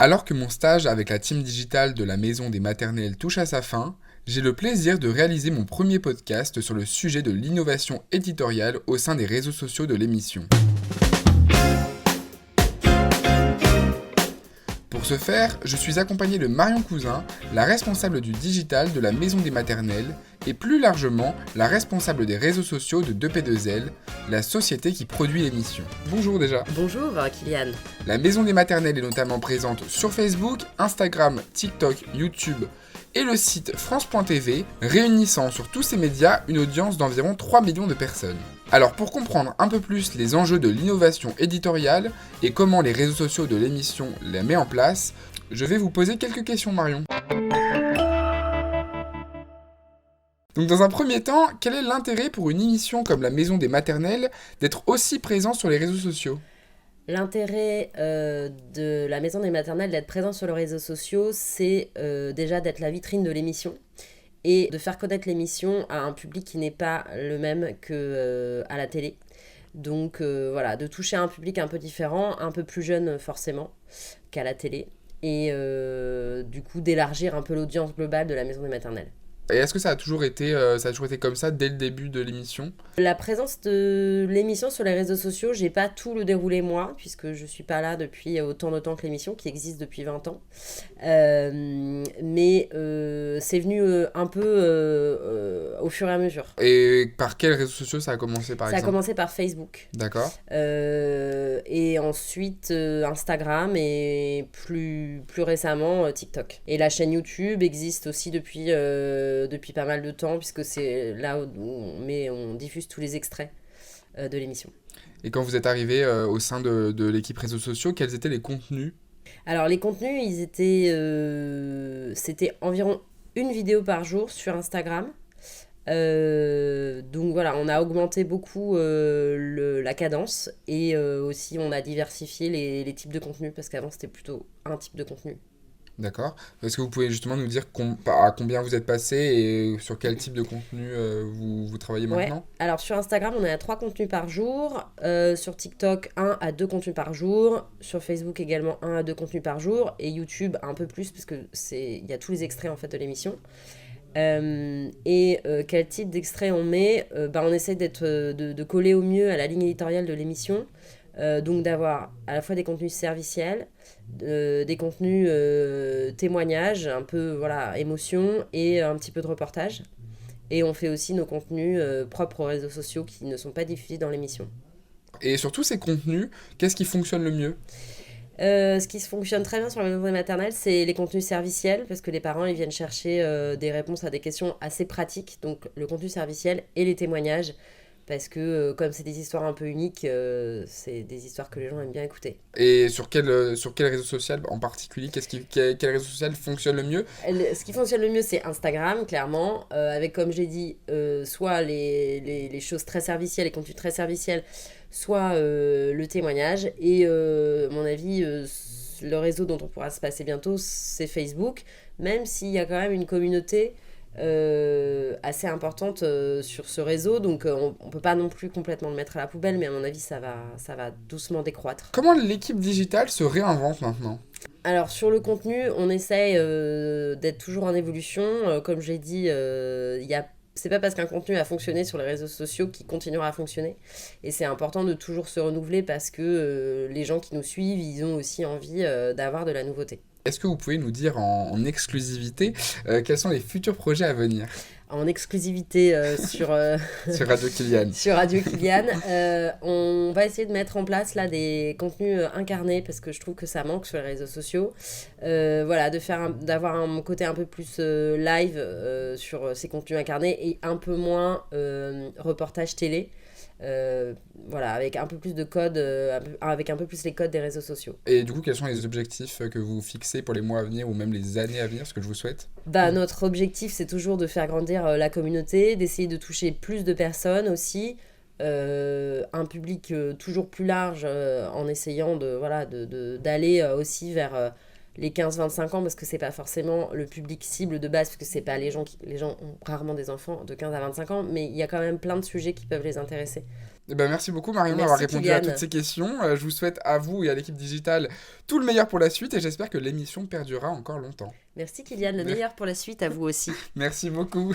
Alors que mon stage avec la team digitale de la Maison des Maternelles touche à sa fin, j'ai le plaisir de réaliser mon premier podcast sur le sujet de l'innovation éditoriale au sein des réseaux sociaux de l'émission. Pour ce faire, je suis accompagné de Marion Cousin, la responsable du digital de la Maison des Maternelles, et plus largement, la responsable des réseaux sociaux de 2P2L, la société qui produit l'émission. Bonjour déjà. Bonjour Kylian. La Maison des Maternelles est notamment présente sur Facebook, Instagram, TikTok, YouTube et le site France.tv, réunissant sur tous ces médias une audience d'environ 3 millions de personnes. Alors pour comprendre un peu plus les enjeux de l'innovation éditoriale et comment les réseaux sociaux de l'émission les met en place, je vais vous poser quelques questions Marion. Donc dans un premier temps, quel est l'intérêt pour une émission comme la Maison des Maternelles d'être aussi présent sur les réseaux sociaux ? L'intérêt de la Maison des Maternelles d'être présent sur les réseaux sociaux, c'est déjà d'être la vitrine de l'émission et de faire connaître l'émission à un public qui n'est pas le même qu'à la télé. Donc voilà, de toucher un public un peu différent, un peu plus jeune forcément qu'à la télé, et du coup d'élargir un peu l'audience globale de la Maison des Maternelles. Et est-ce que ça a toujours été comme ça dès le début de l'émission ? La présence de l'émission sur les réseaux sociaux, j'ai pas tout le déroulé moi, puisque je suis pas là depuis autant de temps que l'émission, qui existe depuis 20 ans. Mais c'est venu un peu au fur et à mesure. Et par quels réseaux sociaux ça a commencé par exemple ? Ça a commencé par Facebook. D'accord. Et ensuite Instagram et plus récemment TikTok. Et la chaîne YouTube existe aussi depuis pas mal de temps, puisque c'est là où on diffuse tous les extraits de l'émission. Et quand vous êtes arrivé au sein de l'équipe réseaux sociaux, quels étaient les contenus ? Alors les contenus, c'était environ une vidéo par jour sur Instagram. Donc voilà, on a augmenté beaucoup la cadence et aussi on a diversifié les types de contenus, parce qu'avant c'était plutôt un type de contenu. D'accord. Est-ce que vous pouvez justement nous dire à combien vous êtes passé et sur quel type de contenu vous travaillez maintenant ? Ouais. Alors sur Instagram, on est à 3 contenus par jour. Sur TikTok, 1 à 2 contenus par jour. Sur Facebook également, 1 à 2 contenus par jour. Et YouTube, un peu plus, parce qu'il y a tous les extraits en fait, de l'émission. Quel type d'extrait on met ? On essaie de coller au mieux à la ligne éditoriale de l'émission. Donc d'avoir à la fois des contenus serviciels, des contenus témoignages, un peu émotion et un petit peu de reportage. Et on fait aussi nos contenus propres aux réseaux sociaux qui ne sont pas diffusés dans l'émission. Et sur tous ces contenus, qu'est-ce qui fonctionne le mieux ? Ce qui fonctionne très bien sur la maison maternelle, c'est les contenus serviciels, parce que les parents ils viennent chercher des réponses à des questions assez pratiques. Donc le contenu serviciel et les témoignages, parce que comme c'est des histoires un peu uniques, c'est des histoires que les gens aiment bien écouter. Et sur quel réseau social en particulier, quel réseau social fonctionne le mieux ? Ce qui fonctionne le mieux, c'est Instagram, clairement, avec, comme j'ai dit, soit les choses très servicielles, les contenus très serviciels, soit le témoignage. Et à mon avis, le réseau dont on pourra se passer bientôt, c'est Facebook, même s'il y a quand même une communauté assez importante sur ce réseau, donc on peut pas non plus complètement le mettre à la poubelle, mais à mon avis ça va doucement décroître. Comment l'équipe digitale se réinvente maintenant ? Alors sur le contenu, on essaye d'être toujours en évolution. Comme j'ai dit, c'est pas parce qu'un contenu a fonctionné sur les réseaux sociaux qu'il continuera à fonctionner. Et c'est important de toujours se renouveler, parce que les gens qui nous suivent, ils ont aussi envie d'avoir de la nouveauté. Est-ce que vous pouvez nous dire en exclusivité quels sont les futurs projets à venir ? En exclusivité sur Radio Kylian. Sur Radio Kylian, on va essayer de mettre en place là des contenus incarnés, parce que je trouve que ça manque sur les réseaux sociaux. D'avoir un côté un peu plus live sur ces contenus incarnés, et un peu moins reportage télé. Avec un peu plus de codes, avec un peu plus les codes des réseaux sociaux. Et du coup, quels sont les objectifs que vous fixez pour les mois à venir ou même les années à venir, ce que je vous souhaite ? Notre objectif, c'est toujours de faire grandir la communauté, d'essayer de toucher plus de personnes aussi, un public toujours plus large, en essayant d'aller aussi vers les 15-25 ans, parce que c'est pas forcément le public cible de base, parce que c'est pas les gens ont rarement des enfants de 15 à 25 ans, mais il y a quand même plein de sujets qui peuvent les intéresser. Eh ben, merci beaucoup Marion Merci, d'avoir répondu à Kylian. toutes ces questions. Je vous souhaite à vous et à l'équipe digitale tout le meilleur pour la suite et j'espère que l'émission perdurera encore longtemps. Merci Kylian, le meilleur pour la suite à vous aussi. Merci beaucoup.